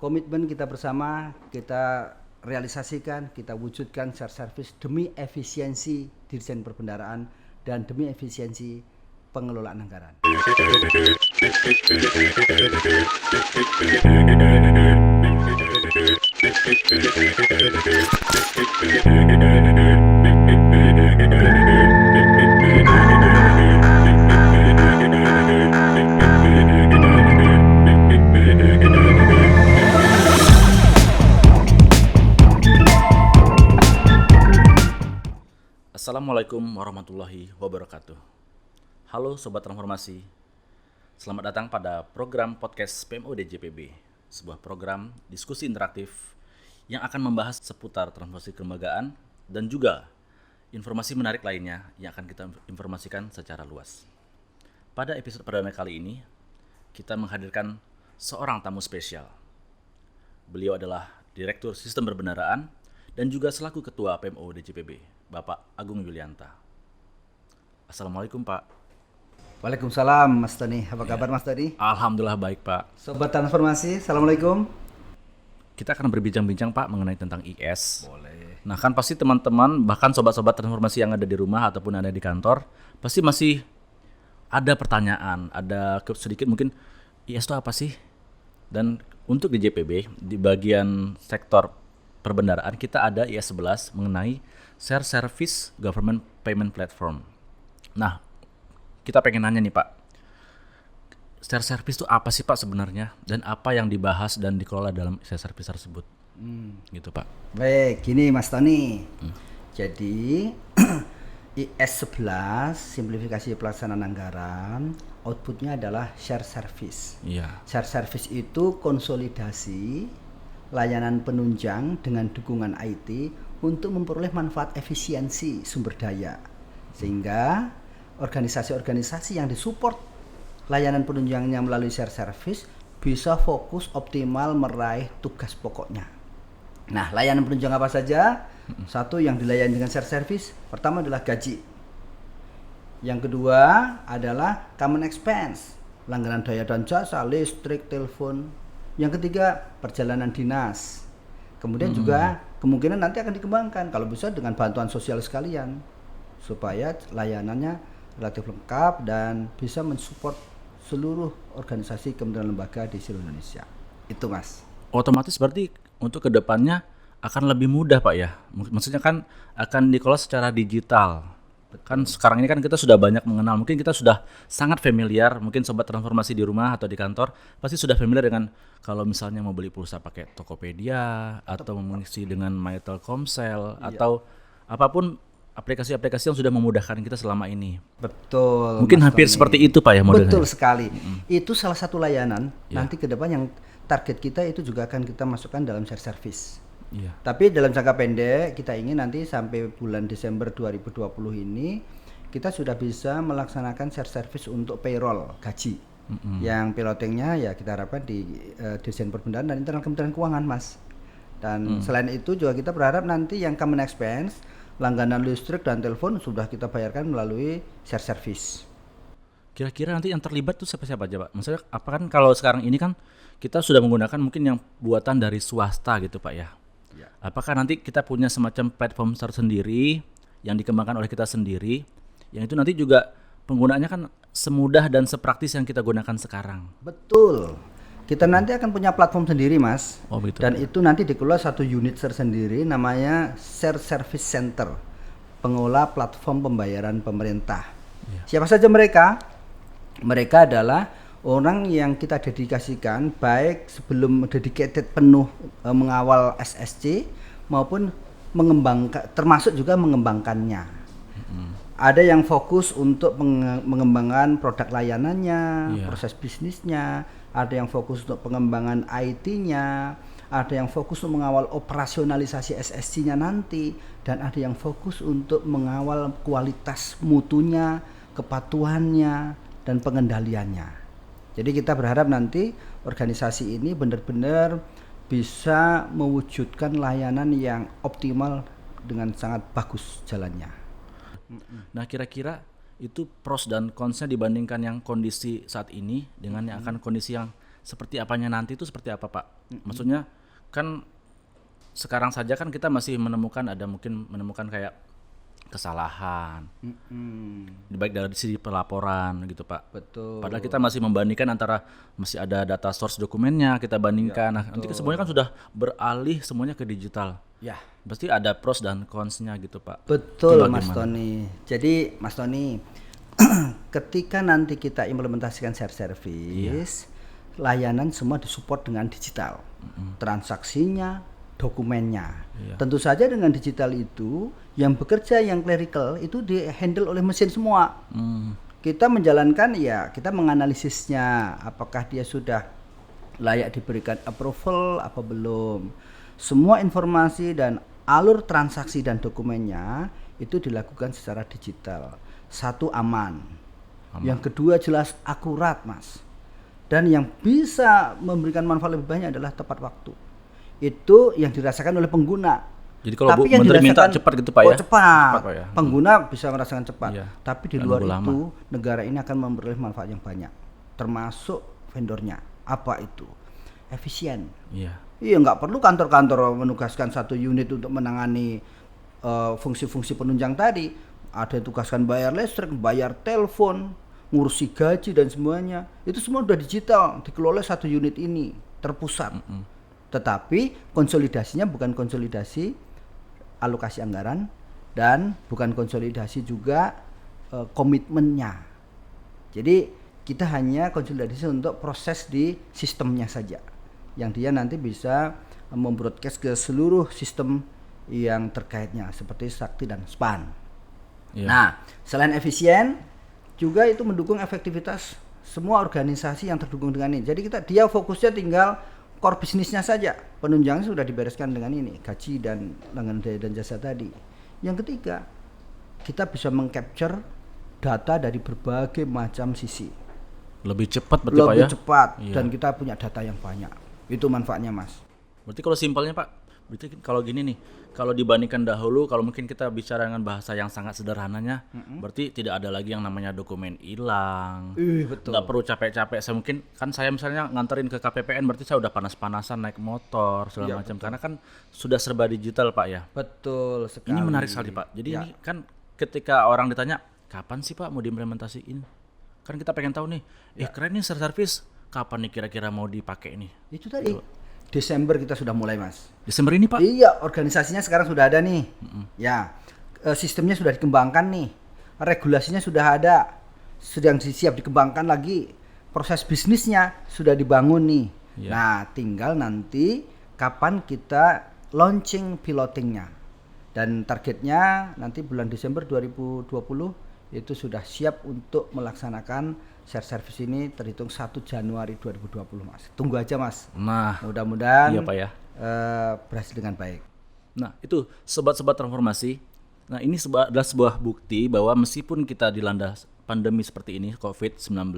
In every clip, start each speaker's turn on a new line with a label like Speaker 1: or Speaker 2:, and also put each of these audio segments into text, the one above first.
Speaker 1: Komitmen kita bersama, kita realisasikan, kita wujudkan share service demi efisiensi dirjen perbendaharaan dan demi efisiensi pengelolaan anggaran.
Speaker 2: Assalamualaikum warahmatullahi wabarakatuh. Halo Sobat Transformasi, selamat datang pada program podcast PMOD JPB, sebuah program diskusi interaktif yang akan membahas seputar transformasi kelembagaan dan juga informasi menarik lainnya yang akan kita informasikan secara luas. Pada episode perdana kali ini, kita menghadirkan seorang tamu spesial. Beliau adalah Direktur Sistem Perbendaharaan dan juga selaku Ketua PMOD JPB, Bapak Agung Yulianta. Assalamualaikum Pak.
Speaker 1: Waalaikumsalam Mas Tony. Apa kabar Mas Tony?
Speaker 2: Alhamdulillah baik Pak.
Speaker 1: Sobat Transformasi, Assalamualaikum.
Speaker 2: Kita akan berbincang-bincang Pak mengenai tentang IS.
Speaker 1: Boleh.
Speaker 2: Nah kan pasti teman-teman, bahkan sobat-sobat transformasi yang ada di rumah ataupun ada di kantor, pasti masih ada pertanyaan, ada sedikit mungkin IS itu apa sih? Dan untuk di JPB, di bagian sektor perbendaharaan kita ada IS 11 mengenai Share Service Government Payment Platform. Nah, kita pengen nanya nih Pak, Share Service itu apa sih Pak sebenarnya? Dan apa yang dibahas dan dikelola dalam Share Service tersebut? Gitu Pak.
Speaker 1: Baik, gini Mas Tony. Jadi IS 11, simplifikasi pelaksanaan anggaran, outputnya adalah Share Service.
Speaker 2: Iya.
Speaker 1: Share Service itu konsolidasi layanan penunjang dengan dukungan IT untuk memperoleh manfaat efisiensi sumber daya, sehingga organisasi-organisasi yang disupport layanan penunjangnya melalui share service bisa fokus optimal meraih tugas pokoknya. Nah, layanan penunjang apa saja? Satu yang dilayani dengan share service, pertama adalah gaji. Yang kedua adalah common expense, langganan daya dan jasa, listrik, telepon. Yang ketiga, perjalanan dinas. Kemudian juga kemungkinan nanti akan dikembangkan kalau bisa dengan bantuan sosial sekalian supaya layanannya relatif lengkap dan bisa mensupport seluruh organisasi kementerian lembaga di seluruh Indonesia. Itu Mas.
Speaker 2: Otomatis berarti untuk kedepannya akan lebih mudah Pak ya. Maksudnya kan akan dikelola secara digital. Kan sekarang ini kan kita sudah banyak mengenal, mungkin kita sudah sangat familiar, mungkin sobat transformasi di rumah atau di kantor pasti sudah familiar dengan kalau misalnya mau beli pulsa pakai Tokopedia atau mengisi dengan My Telkomsel atau apapun aplikasi-aplikasi yang sudah memudahkan kita selama ini.
Speaker 1: Betul.
Speaker 2: Mungkin
Speaker 1: Mas
Speaker 2: hampir
Speaker 1: Tony.
Speaker 2: seperti itu Pak ya modelnya.
Speaker 1: Betul sekali. Itu salah satu layanan nanti ke depan yang target kita itu juga akan kita masukkan dalam share service.
Speaker 2: Iya.
Speaker 1: Tapi dalam jangka pendek kita ingin nanti sampai bulan Desember 2020 ini kita sudah bisa melaksanakan share service untuk payroll gaji. Yang pilotingnya ya kita harapkan di Dirjen Perbendaharaan dan Internal Kementerian Keuangan Mas. Dan selain itu juga kita berharap nanti yang common expense, langganan listrik dan telepon sudah kita bayarkan melalui share service.
Speaker 2: Kira-kira nanti yang terlibat tuh siapa-siapa aja Pak? Maksudnya apa kan kalau sekarang ini kan kita sudah menggunakan mungkin yang buatan dari swasta gitu Pak ya. Apakah nanti kita punya semacam platform tersendiri yang dikembangkan oleh kita sendiri, yang itu nanti juga penggunaannya kan semudah dan sepraktis yang kita gunakan sekarang?
Speaker 1: Betul. Kita nanti akan punya platform sendiri Mas.
Speaker 2: Oh, begitu.
Speaker 1: Dan itu nanti dikelola satu unit tersendiri namanya Share Service Center, pengelola platform pembayaran pemerintah. Siapa saja mereka? Mereka adalah orang yang kita dedikasikan baik sebelum dedicated penuh mengawal SSC maupun mengembangkan, termasuk juga mengembangkannya. Ada yang fokus untuk mengembangkan produk layanannya, proses bisnisnya, ada yang fokus untuk pengembangan IT-nya, ada yang fokus untuk mengawal operasionalisasi SSC-nya nanti, dan ada yang fokus untuk mengawal kualitas mutunya, kepatuhannya, dan pengendaliannya. Jadi kita berharap nanti organisasi ini benar-benar bisa mewujudkan layanan yang optimal dengan sangat bagus jalannya.
Speaker 2: Nah kira-kira itu pros dan consnya dibandingkan yang kondisi saat ini dengan yang akan kondisi yang seperti apanya nanti itu seperti apa Pak? Maksudnya kan sekarang saja kan kita masih menemukan kayak kesalahan, baik dari sisi pelaporan gitu Pak.
Speaker 1: Betul.
Speaker 2: Padahal kita masih membandingkan antara masih ada data source dokumennya kita bandingkan. Nah, nanti semuanya kan sudah beralih semuanya ke digital.
Speaker 1: Ya.
Speaker 2: Pasti ada pros dan cons-nya gitu Pak.
Speaker 1: Betul
Speaker 2: Itu
Speaker 1: Mas
Speaker 2: bagaimana?
Speaker 1: Tony. Jadi Mas Tony, ketika nanti kita implementasikan share service, layanan semua disupport dengan digital. Transaksinya, dokumennya. Tentu saja dengan digital itu yang bekerja yang clerical itu di handle oleh mesin semua. Kita menjalankan kita menganalisisnya apakah dia sudah layak diberikan approval apa belum. Semua informasi dan alur transaksi dan dokumennya itu dilakukan secara digital. Satu aman. Yang kedua jelas akurat Mas. Dan yang bisa memberikan manfaat lebih banyak adalah tepat waktu. Itu yang dirasakan oleh pengguna.
Speaker 2: Jadi kalau
Speaker 1: Tapi yang
Speaker 2: Menteri minta
Speaker 1: dirasakan-
Speaker 2: cepat gitu Pak ya?
Speaker 1: Cepat.
Speaker 2: Pak ya?
Speaker 1: Pengguna bisa merasakan cepat.
Speaker 2: Iya.
Speaker 1: Tapi di
Speaker 2: Dan
Speaker 1: luar
Speaker 2: nunggu
Speaker 1: itu negara ini akan memperoleh manfaat yang banyak. Termasuk vendornya. Apa itu? Efisien.
Speaker 2: Iya.
Speaker 1: Iya, nggak perlu kantor-kantor menugaskan satu unit untuk menangani fungsi-fungsi penunjang tadi. Ada yang tugaskan bayar listrik, bayar telepon, ngurusi gaji dan semuanya. Itu semua udah digital, dikelola satu unit ini, terpusat. Tetapi konsolidasinya bukan konsolidasi alokasi anggaran dan bukan konsolidasi juga komitmennya. Jadi kita hanya konsolidasi untuk proses di sistemnya saja. Yang dia nanti bisa membroadcast ke seluruh sistem yang terkaitnya seperti Sakti dan SPAN.
Speaker 2: Iya.
Speaker 1: Nah, selain efisien juga itu mendukung efektivitas semua organisasi yang terdukung dengan ini. Jadi dia fokusnya tinggal core bisnisnya saja. Penunjangnya sudah dibereskan dengan ini, gaji dan langganan daya dan jasa tadi. Yang ketiga, kita bisa mengcapture data dari berbagai macam sisi.
Speaker 2: Lebih cepat berarti Pak ya?
Speaker 1: Lebih cepat
Speaker 2: Iya.
Speaker 1: dan kita punya data yang banyak. Itu manfaatnya Mas.
Speaker 2: Berarti kalau simpelnya Pak, berarti kalau gini nih, kalau dibandingkan dahulu, kalau mungkin kita bicara dengan bahasa yang sangat sederhananya, berarti tidak ada lagi yang namanya dokumen hilang.
Speaker 1: Betul.
Speaker 2: Nggak perlu capek-capek. Saya misalnya nganterin ke KPPN, berarti saya udah panas-panasan naik motor segala macam, karena kan sudah serba digital Pak ya.
Speaker 1: Betul sekali.
Speaker 2: Ini menarik sekali Pak. Jadi ini kan ketika orang ditanya, kapan sih Pak mau diimplementasiin? Kan kita pengen tahu nih, keren nih service, kapan nih kira-kira mau dipakai nih?
Speaker 1: Itu tadi. Desember kita sudah mulai Mas.
Speaker 2: Desember ini Pak?
Speaker 1: Iya, organisasinya sekarang sudah ada nih. Ya, sistemnya sudah dikembangkan nih. Regulasinya sudah ada. Sedang siap dikembangkan lagi. Proses bisnisnya sudah dibangun nih.
Speaker 2: Iya.
Speaker 1: Nah, tinggal nanti kapan kita launching pilotingnya. Dan targetnya nanti bulan Desember 2020 itu sudah siap untuk melaksanakan share service ini terhitung 1 Januari 2020 Mas. Tunggu aja Mas.
Speaker 2: Nah,
Speaker 1: Mudah-mudahan
Speaker 2: iya Pak ya.
Speaker 1: berhasil dengan baik.
Speaker 2: Nah, itu sobat-sobat transformasi. Nah, ini adalah sebuah bukti bahwa meskipun kita dilanda pandemi seperti ini, COVID-19,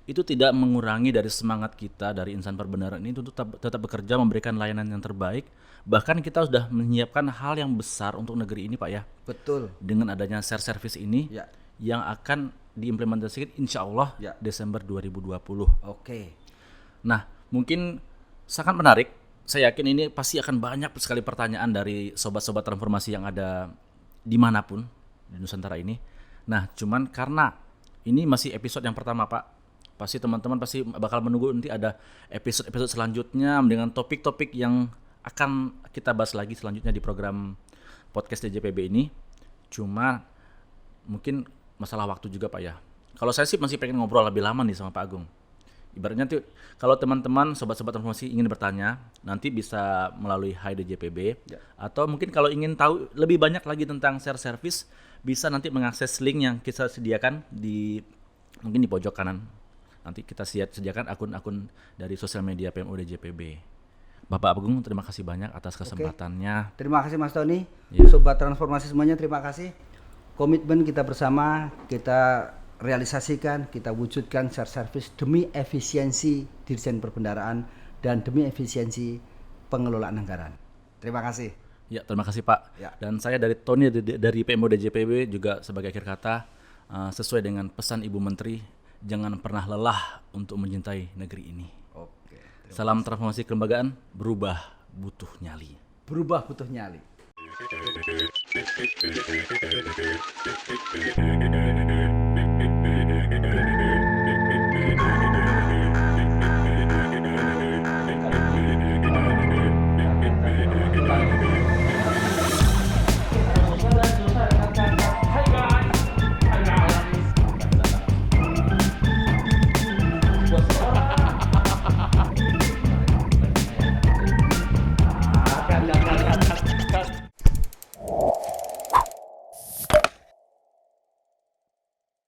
Speaker 2: itu tidak mengurangi dari semangat kita dari insan perbenaran ini untuk tetap bekerja memberikan layanan yang terbaik. Bahkan kita sudah menyiapkan hal yang besar untuk negeri ini Pak ya.
Speaker 1: Betul.
Speaker 2: Dengan adanya share service ini
Speaker 1: Ya.
Speaker 2: yang akan diimplementasikan insya Allah Desember 2020.
Speaker 1: Oke.
Speaker 2: Nah, mungkin sangat menarik. Saya yakin ini pasti akan banyak sekali pertanyaan dari sobat-sobat transformasi yang ada dimanapun di Nusantara ini. Nah, cuman karena ini masih episode yang pertama Pak, pasti teman-teman pasti bakal menunggu nanti ada episode-episode selanjutnya dengan topik-topik yang akan kita bahas lagi selanjutnya di program podcast DJPB ini. Cuma mungkin masalah waktu juga Pak ya. Kalau saya sih masih pengen ngobrol lebih lama nih sama Pak Agung. Ibaratnya tuh kalau teman-teman sobat-sobat informasi ingin bertanya, nanti bisa melalui Hai DJPB atau mungkin kalau ingin tahu lebih banyak lagi tentang share service, bisa nanti mengakses link yang kita sediakan mungkin di pojok kanan. Nanti kita sediakan akun-akun dari sosial media PMO DJPB. Bapak Agung, terima kasih banyak atas kesempatannya.
Speaker 1: Terima kasih Mas Tony.
Speaker 2: Ya.
Speaker 1: Sobat transformasi semuanya terima kasih. Komitmen kita bersama, kita realisasikan, kita wujudkan share service demi efisiensi dirjen perbendaharaan dan demi efisiensi pengelolaan anggaran. Terima kasih.
Speaker 2: Ya, terima kasih Pak.
Speaker 1: Ya.
Speaker 2: Dan saya dari Tony dari PMO DJPB juga sebagai akhir kata sesuai dengan pesan Ibu Menteri, jangan pernah lelah untuk mencintai negeri ini.
Speaker 1: Oke.
Speaker 2: Salam transformasi kelembagaan, berubah butuh nyali.
Speaker 1: Berubah butuh nyali.